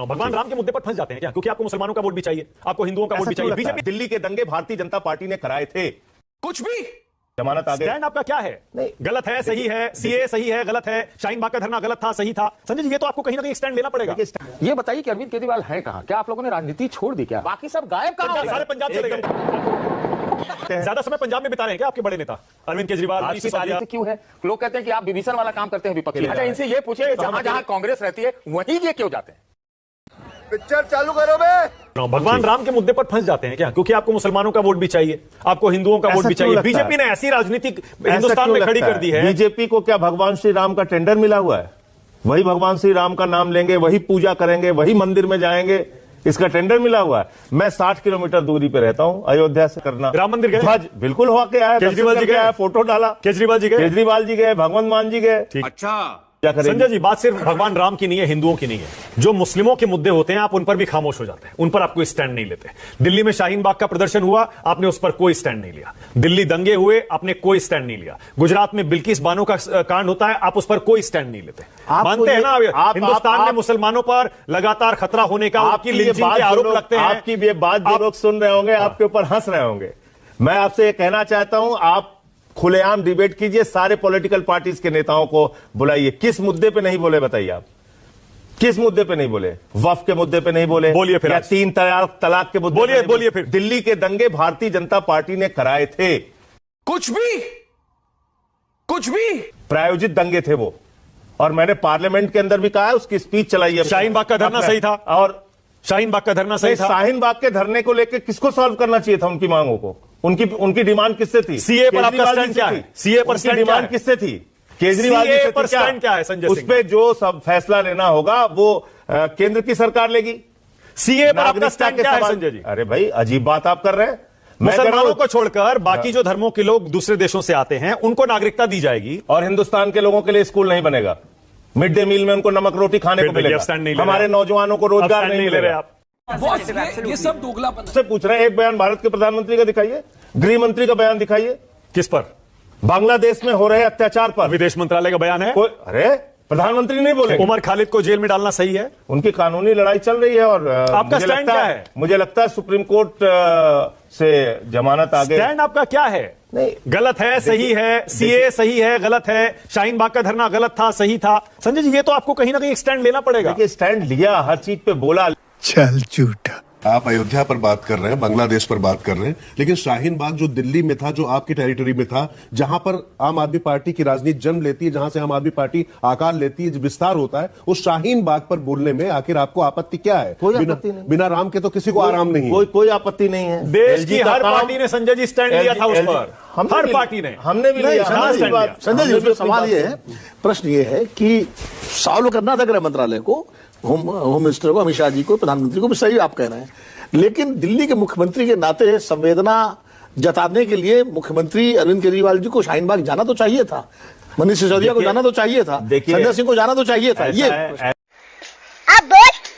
भगवान राम के मुद्दे पर फंस जाते हैं क्या? क्योंकि आपको मुसलमानों का वोट भी चाहिए, आपको हिंदुओं का वोट भी चाहिए। बीजेपी दिल्ली के दंगे भारतीय जनता पार्टी ने कराए थे, कुछ भी जमानत आ गई। स्टैंड आपका क्या है? नहीं, गलत है, सही है, सीए सही है, गलत है, शाहीन बाग का धरना गलत था, सही था। संजय जी, ये तो आपको कहीं ना कहीं स्टैंड लेना पड़ेगा। ये बताइए कि अरविंद केजरीवाल है कहां? क्या आप लोगों ने राजनीति छोड़ दी क्या? बाकी सब गायब कहां हो गए? सारे पंजाब चले गए। ज्यादा समय पंजाब में बिता रहे हैं क्या आपके बड़े नेता अरविंद केजरीवाल? क्यों है? लोग कहते हैं कि आप विभीषण वाला काम करते हैं विपक्ष। अच्छा, इनसे ये पूछिए, जहां जहां कांग्रेस रहती है वहीं ये क्यों जाते हैं? पिक्चर चालू करो बे। भगवान राम के मुद्दे पर फंस जाते हैं क्या? क्योंकि आपको मुसलमानों का वोट भी चाहिए, आपको हिंदुओं का वोट भी चाहिए। बीजेपी ने ऐसी राजनीति हिंदुस्तान में खड़ी कर दी है। बीजेपी को क्या भगवान श्री राम का टेंडर मिला हुआ है? वही भगवान श्री राम का नाम लेंगे, वही पूजा करेंगे, वही मंदिर में जाएंगे, इसका टेंडर मिला हुआ है। मैं 60 किलोमीटर दूरी पे रहता हूं, अयोध्या से करना राम मंदिर गए? ध्वज बिल्कुल होके आया, केजरीवाल जी गए, फोटो डाला, केजरीवाल जी गए, भगवंत मान जी गए। अच्छा, संजय जी, बात सिर्फ भगवान राम की नहीं है, हिंदुओं की नहीं है। जो मुस्लिमों के मुद्दे होते हैं आप उन पर भी खामोश हो जाते हैं, उन पर आप कोई स्टैंड नहीं लेते। दिल्ली में शाहीन बाग का प्रदर्शन हुआ, आपने उस पर कोई स्टैंड नहीं लिया। दिल्ली दंगे हुए, आपने कोई स्टैंड नहीं लिया। गुजरात में बिल्किस बानो का कांड होता है, आप उस पर कोई स्टैंड नहीं लेते। मानते हैं ना हिंदुस्तान में मुसलमानों पर लगातार खतरा होने का, आपकी लिंचिंग के आरोप लगते हैं। आपकी ये बात जो लोग सुन रहे होंगे आपके ऊपर हंस रहे होंगे। मैं आपसे ये कहना चाहता हूं, आप खुलेआम डिबेट कीजिए, सारे पॉलिटिकल पार्टीज के नेताओं को बुलाइए। किस मुद्दे पे नहीं बोले बताइए आप? किस मुद्दे पे नहीं बोले? वक्फ के मुद्दे पे नहीं बोले? बोलिए फिर। 3 तलाक के मुद्दे बोलिए फिर। दिल्ली के दंगे भारतीय जनता पार्टी ने कराए थे, कुछ भी प्रायोजित दंगे थे वो। और मैंने पार्लियामेंट के अंदर भी कहा है, उसकी स्पीच चलाई है। शाहीन बाग का धरना सही था, और शाहीन बाग का धरना सही था। शाहीन बाग के धरने को लेकर किसको सॉल्व करना चाहिए था? उनकी मांगों को, उनकी डिमांड किससे थी? सीए पर आपका स्टैंड क्या है? सीए पर स्टैंड डिमांड किससे थी? केजरीवाल जी पर स्टैंड क्या है संजय सिंह? उस पे जो सब फैसला लेना होगा वो केंद्र की सरकार लेगी। सीए पर आपका स्टैंड क्या है संजय जी? अरे भाई, अजीब बात आप कर रहे हैं। मुसलमानों को छोड़कर बाकी जो धर्मों के लोग दूसरे देशों से आते हैं उनको नागरिकता दी जाएगी, और हिंदुस्तान के लोगों के लिए स्कूल नहीं बनेगा। मिड डे मील में उनको नमक रोटी खाने को मिलेगा, हमारे नौजवानों को रोजगार नहीं ले रहे आप। ये सब दोगलापन से पूछ रहे हैं। एक बयान भारत के प्रधानमंत्री का दिखाइए, गृह मंत्री का बयान दिखाइए। किस पर? बांग्लादेश में हो रहे अत्याचार पर। विदेश मंत्रालय का बयान है। अरे प्रधानमंत्री नहीं बोले। उमर खालिद को जेल में डालना सही है? उनकी कानूनी लड़ाई चल रही है। और आपका स्टैंड क्या है? मुझे लगता है सुप्रीम कोर्ट से जमानत आ गई। स्टैंड आपका क्या है? नहीं, गलत है, सही है, सीए सही है, गलत है, शाहीन बाग का धरना गलत था, सही था। संजय जी, ये तो आपको कहीं ना कहीं स्टैंड लेना पड़ेगा। देखिए, स्टैंड लिया, हर चीज पे बोला। चल झूठा। आप अयोध्या पर बात कर रहे हैं, बांग्लादेश पर बात कर रहे हैं, लेकिन शाहीन बाग जो दिल्ली में था, जो आपकी टेरिटरी में था, जहां पर आम आदमी पार्टी की राजनीति जन्म लेती है, जहां से आम आदमी पार्टी आकार लेती है, विस्तार होता है, उस शाहीन बाग पर बोलने में आखिर आपको आपत्ति क्या है? बिना राम के तो किसी को आराम नहीं है। कोई आपत्ति नहीं है। देश की हर पार्टी ने संजय जी स्टैंड लिया था उस पर, हर पार्टी ने। हमने भी लिया। संजय जी, सवाल ये है, प्रश्न ये है कि सॉल्व करना था गृह मंत्रालय को, होम मिनिस्टर को, अमित शाह जी को, प्रधानमंत्री को भी। सही आप कह रहे हैं, लेकिन दिल्ली के मुख्यमंत्री के नाते संवेदना जताने के लिए मुख्यमंत्री अरविंद केजरीवाल जी को शाहीन बाग जाना तो चाहिए था, मनीष सिसोदिया को जाना तो चाहिए था, संजय सिंह को जाना तो चाहिए था। ये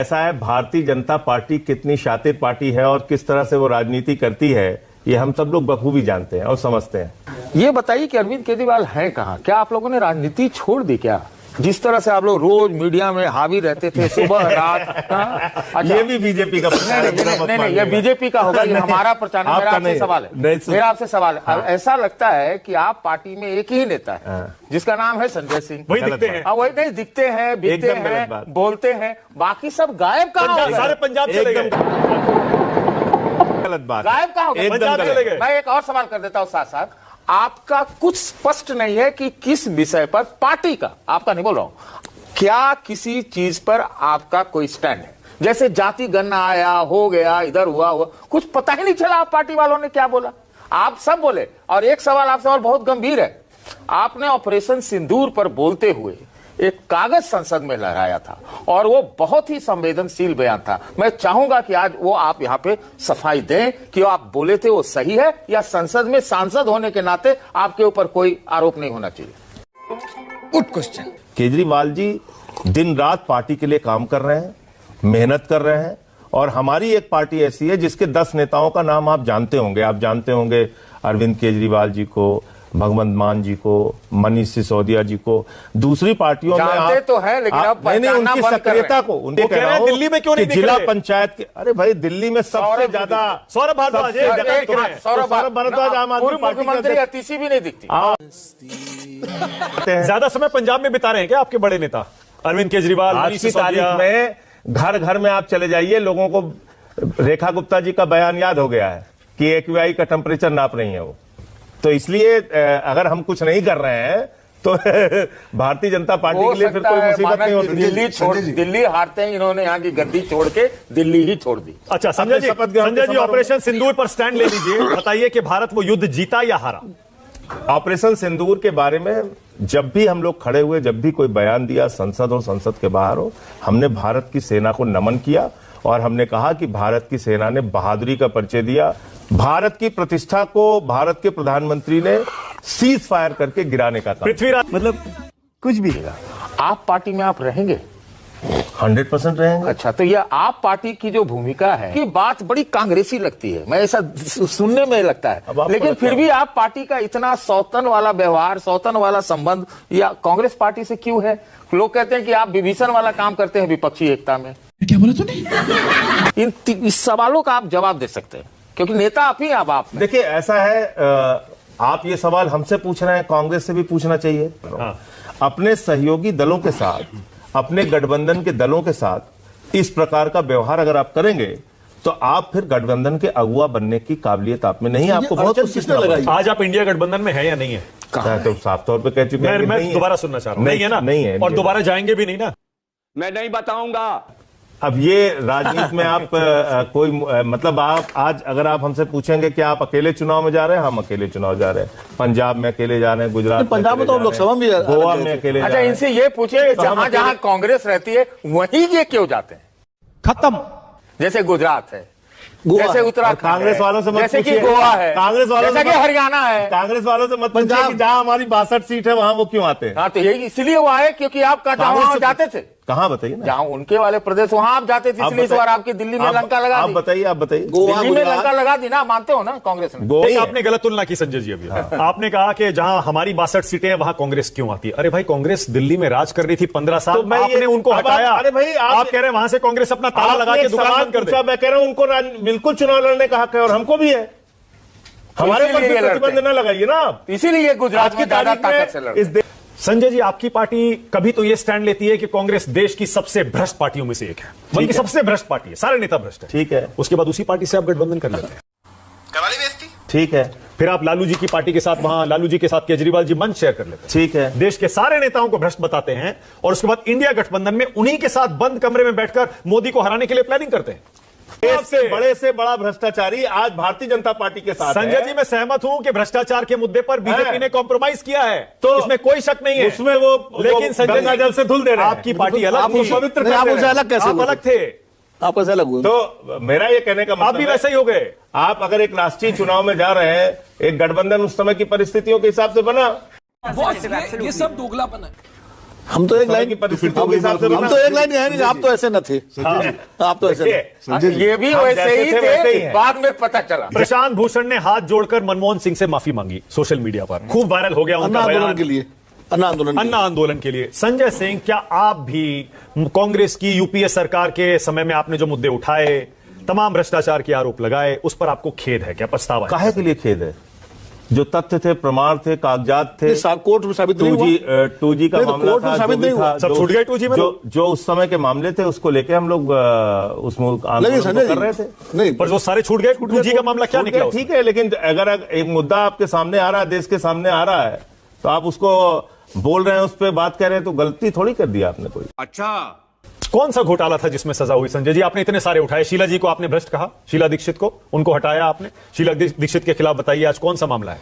ऐसा है, भारतीय जनता पार्टी कितनी शातिर पार्टी है और किस तरह से वो राजनीति करती है, ये हम सब लोग बखूबी जानते हैं और समझते हैं। ये बताइए कि अरविंद केजरीवाल है कहां? क्या आप लोगों ने राजनीति छोड़ दी क्या? जिस तरह से आप लोग रोज मीडिया में हावी रहते थे सुबह रात। अच्छा, ये भी बीजेपी का प्रचार है। नहीं, ये बीजेपी का होगा, ये हमारा प्रचार। मेरा आपसे सवाल है, मेरा आपसे सवाल है। ऐसा लगता है कि आप पार्टी में एक ही नेता है जिसका नाम है संजय सिंह। वही दिखते हैं। वही नहीं दिखते हैं, बिकते हैं, बोलते हैं, बाकी सब गायब कहाँ हो गए? सारे पंजाब चले गए। गलत बात, गायब कहाँ हो गए? पंजाब चले गए। मैं एक और सवाल कर देता हूँ साथ साथ। आपका कुछ स्पष्ट नहीं है कि किस विषय पर, पार्टी का, आपका नहीं बोल रहा हूं, क्या किसी चीज पर आपका कोई स्टैंड है? जैसे जाति गणना आया, हो गया, इधर हुआ, कुछ पता ही नहीं चला आप पार्टी वालों ने क्या बोला। आप सब बोले। और एक सवाल आपसे और बहुत गंभीर है, आपने ऑपरेशन सिंदूर पर बोलते हुए एक कागज संसद में लहराया था और वो बहुत ही संवेदनशील बयान था। मैं चाहूंगा कि आज वो आप यहां पे सफाई दें कि आप बोले थे वो सही है, या संसद में सांसद होने के नाते आपके ऊपर कोई आरोप नहीं होना चाहिए। Good question. केजरीवाल जी दिन रात पार्टी के लिए काम कर रहे हैं, मेहनत कर रहे हैं, और हमारी एक पार्टी ऐसी है जिसके 10 नेताओं का नाम आप जानते होंगे। आप जानते होंगे अरविंद केजरीवाल जी को, भगवंत मान जी को, मनीष सिसोदिया जी को, दूसरी पार्टियों में जानते तो है, लेकिन अब नहीं, पहचानना उनकी बंद कर रहे हैं। सक्रियता को उनको कह रहे हैं दिल्ली में क्यों नहीं दिख जिला रहे? पंचायत के, अरे भाई दिल्ली में सबसे ज्यादा सौरभ भारद्वाज सबसे ज्यादा एक हाथ, सौरभ भारद्वाज आम आदमी पूर्व पार्टी के मुख्यमंत्री अध्यक्ष अतिशी भी नहीं दिखती। ज्यादा समय पंजाब में बिता रहे हैं क्या आपके बड़े नेता अरविंद केजरीवाल, आज मनीष की सिसोदिया? तारीख में घर घर में आप चले जाइए, लोगों को रेखा गुप्ता जी का बयान याद हो गया है कि एक्यूआई का टेम्परेचर नाप रही है वो। तो इसलिए अगर हम कुछ नहीं कर रहे हैं तो भारतीय जनता पार्टी हो के लिए फिर सकता कोई है मुसीबत माना नहीं कि होती। दिल्ली हारते ही इन्होंने यहाँ की गद्दी छोड़ के दिल्ली ही छोड़ दी। अच्छा संजय जी, शपथ ग्रहण के समारोह ऑपरेशन सिंदूर पर स्टैंड ले लीजिए, बताइए कि भारत वो युद्ध जीता या हारा? ऑपरेशन सिंदूर के बारे में जब भी हम लोग खड़े हुए, जब भी कोई बयान दिया, संसद हो संसद के बाहर हो, हमने भारत की सेना को नमन किया और हमने कहा कि भारत की सेना ने बहादुरी का परिचय दिया। भारत की प्रतिष्ठा को भारत के प्रधानमंत्री ने सीज फायर करके गिराने का काम। पृथ्वीराज, मतलब कुछ भी आप पार्टी में आप रहेंगे? 100% रहेंगे। अच्छा, तो ये आप पार्टी की जो भूमिका है कि बात बड़ी कांग्रेसी लगती है, मैं ऐसा सुनने में लगता है, लेकिन फिर भी आप पार्टी का इतना सौतन वाला व्यवहार, सौतन वाला संबंध या कांग्रेस पार्टी से क्यों है? लोग कहते हैं कि आप विभीषण वाला काम करते हैं विपक्षी एकता में। क्या बोला तूने? इस सवालों का आप जवाब दे सकते हैं क्योंकि नेता आप ही अब आप देखिए ऐसा है, आप ये सवाल हमसे पूछ रहे हैं, कांग्रेस से भी पूछना चाहिए। अपने सहयोगी दलों के साथ, अपने गठबंधन के दलों के साथ इस प्रकार का व्यवहार अगर आप करेंगे तो आप फिर गठबंधन के अगुआ बनने की काबिलियत आप में नहीं है। आपको बहुत किसने लगाई? आज आप इंडिया गठबंधन में है या नहीं है? तो साफ तौर पे कह चुके हैं कि मैं नहीं है। दोबारा सुनना चाह रहा हूं। नहीं है ना? नहीं है। और दोबारा जाएंगे भी नहीं ना? मैं नहीं बताऊंगा। अब ये राजनीति में आप कोई मतलब आप आज अगर आप हमसे पूछेंगे कि आप अकेले चुनाव में जा रहे हैं, हम अकेले चुनाव जा रहे हैं। पंजाब में अकेले जा रहे हैं, गुजरात पंजाब में तो लोकसभा में गोवा में अकेले जा अच्छा, रहे हैं। इनसे ये पूछे जहां जहां कांग्रेस रहती है वहीं ये क्यों जाते हैं? खत्म। जैसे गुजरात है, गोवा जैसे है। उत्तराखंड कांग्रेस है, वालों से मत जैसे कि पूछिए। गोवा है, कांग्रेस वालों जैसे से कि मत- हरियाणा है। कांग्रेस वालों से मत पूछिए पंजाब- कि जहां हमारी 62 सीट है वहां वो क्यों आते हैं। हाँ, तो यही इसलिए वो आए क्योंकि आप कांग्रेस वहां से- जाते थे, कहां बताइए ना। जहां उनके वाले प्रदेश वहां आप जाते थे, इसलिए इस बार आपकी दिल्ली में लंका लगा आप दी। बताइए, आप बताइए। गोवा, दिल्ली में गुजरात- लंका लगा दी ना, मानते हो ना कांग्रेस ने? गोवा ही है। आपने गलत तुलना की संजय जी अभी। आपने कहा कि जहां हमारी 62 सीटें हैं वहां कांग्रेस क्यों आती है? अरे भाई, कांग्रेस दिल्ली में राज कर रही थी 15 साल, तो मैं ये- आपने उनको अब आप- हटाया। अरे भाई, आप कह रहे हैं वहां से कांग्रेस अपना ताला लगा के दुकान बंद कर दे। मैं कह रहा हूं उनको बिल्कुल चुनाव लड़ने का हक है और हमको भी है। हमारे ऊपर इसीलिए भी लड़ते प्रतिबंध न लगाइए ना आप। इसीलिए गुजरात आज की में ज्यादा तारीख में ताकत से लड़ते इस हैं। देश संजय जी, आपकी पार्टी कभी तो ये स्टैंड लेती है कि कांग्रेस देश की सबसे भ्रष्ट पार्टियों में से एक है, बल्कि है। सबसे भ्रष्ट पार्टी है, सारे नेता भ्रष्ट है। ठीक है। उसके बाद उसी पार्टी से आप गठबंधन कर लेते हैं। ठीक है, फिर आप लालू जी की पार्टी के साथ, वहां लालू जी के साथ केजरीवाल जी मंच शेयर कर लेते हैं। ठीक है। देश के सारे नेताओं को भ्रष्ट बताते हैं और उसके बाद इंडिया गठबंधन में उन्हीं के साथ बंद कमरे में बैठकर मोदी को हराने के लिए प्लानिंग करते हैं। देश से बड़े से बड़ा भ्रष्टाचारी आज भारतीय जनता पार्टी के साथ संजय है। जी, मैं सहमत हूं कि भ्रष्टाचार के मुद्दे पर बीजेपी ने कॉम्प्रोमाइज किया है, तो इसमें कोई शक नहीं है। उसमें वो लेकिन संजय गंगा जी, जल से धुल दे रहे हैं। आपकी पार्टी अलग आप थी। उसको पवित्र नहीं, कर आप दे उनसे रहे हैं। अलग कैसे आप हुए? अलग थे, आप ऐसे अलग हुए? तो मेरा ये कहने का आप मतलब भी है, वैसे ही हो गए। आप अगर एक राष्ट्रीय चुनाव में जा रहे हैं, एक गठबंधन उस समय की परिस्थितियों के हिसाब से बना। बॉस, ये सब दोगलापन है। हम तो एक समय लाइन की परिस्थितियों के हिसाब से हम बना। तो एक लाइन कहेंगे, आप तो ऐसे न थे। आप तो ऐसे देखिए, ये भी हम वैसे जैसे ही थे, वैसे ही थे, हैं। बाद में पता चला। प्रशांत भूषण ने हाथ जोड़कर मनमोहन सिंह से माफी मांगी सोशल मीडिया पर, खूब वायरल हो गया अन्ना उनका आंदोलन बयान। के लिए, अन्ना आंदोलन के अन्ना आंदोलन के लिए। संजय सिंह, क्या आप भी कांग्रेस की यूपीए सरकार के समय में आपने जो मुद्दे उठाए, तमाम भ्रष्टाचार के आरोप लगाए, उस पर आपको खेद है क्या, पछतावा है? काहे के लिए खेद है? जो तथ्य थे, प्रमाण थे, कागजात थे, लिए। कोर्ट में साबित नहीं हुआ। 2G का नहीं, तो मामला कोर्ट में था, साबित जो भी नहीं हुआ। था, सब जो- छूट गए 2G में? जो उस समय के मामले थे उसको लेके हम लोग उसमें लेकिन आंदोलन संजय कर रहे थे। जी, नहीं, पर जो सारे छूट गए, 2G का मामला क्या छूट निकला गया, उसमें? ठीक है, लेकिन अगर एक मुद्दा आपके सामने आ रहा है, देश के सामने आ रहा है, तो आप उसको बोल रहे हैं, उस पर बात कर रहे हैं, तो गलती थोड़ी कर दी आपने कोई। अच्छा, कौन सा घोटाला था जिसमें सजा हुई संजय जी? आपने इतने सारे उठाए, शीला जी को आपने भ्रष्ट कहा, शीला दीक्षित को, उनको हटाया आपने, शीला दीक्षित के खिलाफ बताइए आज कौन सा मामला है?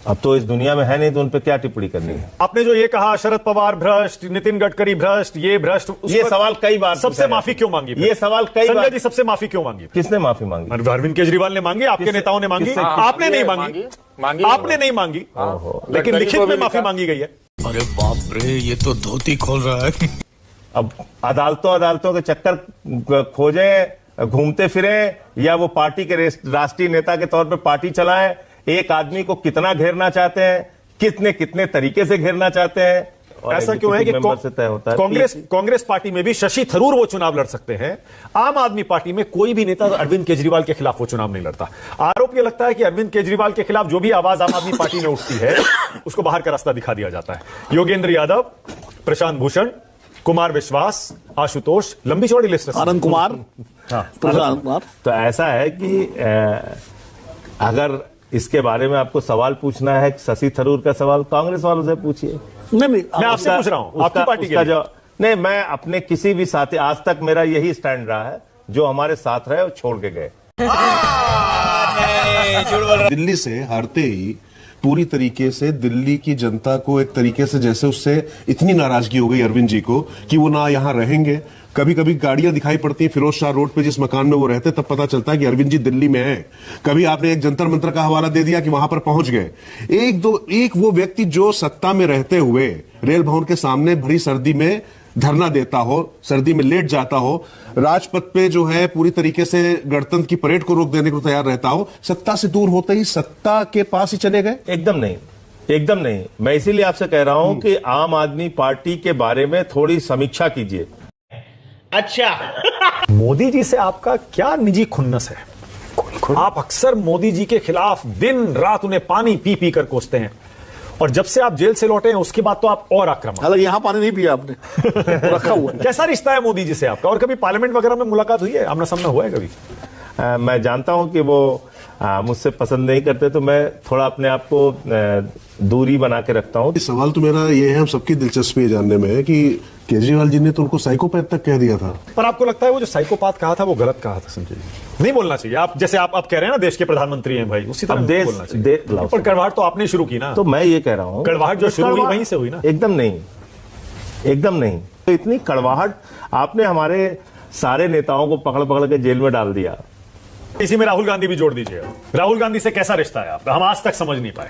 अब तो इस दुनिया में है नहीं, तो उन पे क्या टिप्पणी करनी है? आपने जो ये कहा शरद पवार भ्रष्ट, नितिन गडकरी भ्रष्ट, ये भ्रष्ट, उस ये पर सवाल कई बार सबसे पूछा माफी जाता है। क्यों मांगी फिर? ये सवाल कई संजय बार जी, सबसे माफी क्यों मांगी? किसने माफी मांगी? अरविंद केजरीवाल ने मांगी, आपके नेताओं ने मांगी, किसने- आपने नहीं मांगी, मांगी आपने नहीं मांगी, लेकिन गडकरी लिखित को में भी माफी लिखा। मांगी गई है। अरे बाप रे, ये तो धोती खोल रहा है। अब अदालतों के चक्कर खोजें, घूमते फिरें, या वो पार्टी के राष्ट्रीय नेता के तौर पे पार्टी चलाएं, एक आदमी को कितना घेरना चाहते हैं, कितने कितने तरीके से घेरना चाहते हैं। और ऐसा क्यों है कि मेंबर से तय होता है। कांग्रेस पार्टी में भी शशि थरूर वो चुनाव लड़ सकते हैं, आम आदमी पार्टी में कोई भी नेता अरविंद केजरीवाल के खिलाफ वो चुनाव नहीं लड़ता। आरोप ये लगता है कि अरविंद केजरीवाल के खिलाफ जो भी आवाज आम आदमी पार्टी में उठती है उसको बाहर का रास्ता दिखा दिया जाता है। योगेंद्र यादव, प्रशांत भूषण, कुमार विश्वास, आशुतोष, लंबी चौड़ी लिस्ट है। आनंद कुमार, प्रशांत कुमार। तो ऐसा है कि अगर इसके बारे में आपको सवाल पूछना है, शशि थरूर का सवाल कांग्रेस वालों से पूछिए। नहीं, मैं आपसे पूछ रहा हूं, आपकी पार्टी के लिए। नहीं, मैं अपने किसी भी साथी, आज तक मेरा यही स्टैंड रहा है, जो हमारे साथ रहे और छोड़ के गए। दिल्ली से हारते ही पूरी तरीके से दिल्ली की जनता को एक तरीके से जैसे उससे इतनी नाराजगी हो गई अरविंद जी को कि वो ना यहां रहेंगे। कभी कभी गाड़ियां दिखाई पड़ती हैं फिरोज शाह रोड पे, जिस मकान में वो रहते, तब पता चलता है कि अरविंद जी दिल्ली में हैं। कभी आपने एक जंतर मंतर का हवाला दे दिया कि वहां पर पहुंच गए। एक वो व्यक्ति जो सत्ता में रहते हुए रेल भवन के सामने भरी सर्दी में धरना देता हो, सर्दी में लेट जाता हो, राजपथ पे जो है पूरी तरीके से गणतंत्र की परेड को रोक देने को तैयार रहता हो, सत्ता से दूर होते ही सत्ता के पास ही चले गए। एकदम नहीं, एकदम नहीं। मैं इसीलिए आपसे कह रहा हूं कि आम आदमी पार्टी के बारे में थोड़ी समीक्षा कीजिए। अच्छा, मोदी जी से आपका क्या निजी खुन्नस है? आप अक्सर मोदी जी के खिलाफ दिन रात उन्हें पानी पी पी कर कोसते हैं, और जब से आप जेल से लौटे हैं उसके बाद तो आप और आक्रामक। हालांकि यहां पानी नहीं पिया आपने, रखा हुआ है। कैसा रिश्ता है मोदी जी से आपका, और कभी पार्लियामेंट वगैरह में मुलाकात हुई है, आमना सामना हुआ है कभी? मैं जानता हूं कि वो मुझसे पसंद नहीं करते, तो मैं थोड़ा अपने आप को दूरी बना के रखता हूं। सवाल तो मेरा ये है, हम सबकी दिलचस्पी जानने में है कि केजरीवाल जी ने तो उनको साइकोपैथ तक कह दिया था। पर आपको लगता है वो जो साइकोपाथ कहा था वो गलत कहा था? संजय जी, नहीं बोलना चाहिए। आप जैसे आप कह रहे हैं ना, देश के प्रधानमंत्री हैं भाई, उसी तरह बोलना चाहिए। पर कड़वाहट तो आपने शुरू की ना। तो मैं ये कह रहा हूं, कड़वाहट जो शुरू हुई वहीं से हुई ना। एकदम नहीं, एकदम नहीं। तो इतनी कड़वाहट आपने हमारे सारे नेताओं को पकड़ पकड़ के जेल में डाल दिया। इसी में राहुल गांधी भी जोड़ दीजिए। राहुल गांधी से कैसा रिश्ता है आपका, हम आज तक समझ नहीं पाए।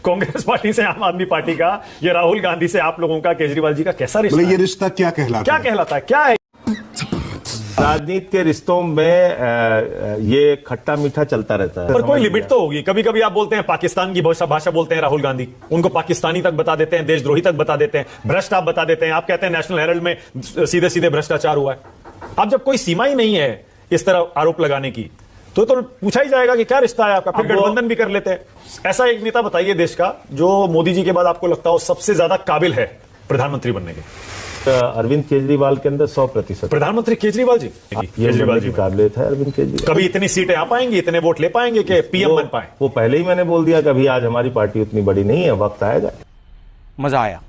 कांग्रेस पार्टी से आम आदमी पार्टी का, ये राहुल गांधी से आप लोगों का, केजरीवाल जी का कैसा रिश्ता है? ये रिश्ता क्या कहलाता है? क्या है? राजनीति के रिश्तों में ये खट्टा मीठा चलता रहता है। पर कोई लिमिट तो होगी। कभी कभी आप बोलते हैं पाकिस्तान की भाषा बोलते हैं राहुल गांधी, उनको पाकिस्तानी तक बता देते हैं, देशद्रोही तक बता देते हैं, भ्रष्ट आप बता देते हैं। आप कहते हैं नेशनल हेराल्ड में सीधे सीधे भ्रष्टाचार हुआ है। अब जब कोई सीमा ही नहीं है इस तरह आरोप लगाने की, तो पूछा ही जाएगा कि क्या रिश्ता है आपका, फिर गठबंधन भी कर लेते हैं। ऐसा एक नेता बताइए देश का जो मोदी जी के बाद आपको लगता हो सबसे ज्यादा काबिल है प्रधानमंत्री बनने के। अरविंद केजरीवाल के अंदर 100% प्रधानमंत्री केजरीवाल जी, केजरीवाल जी काबिलियत है। अरविंद केजरीवाल कभी इतनी सीटें आ पाएंगी, इतने वोट ले पाएंगे कि पीएम बन पाए? वो पहले ही मैंने बोल दिया, कभी आज हमारी पार्टी उतनी बड़ी नहीं है, वक्त आएगा। मजा आया।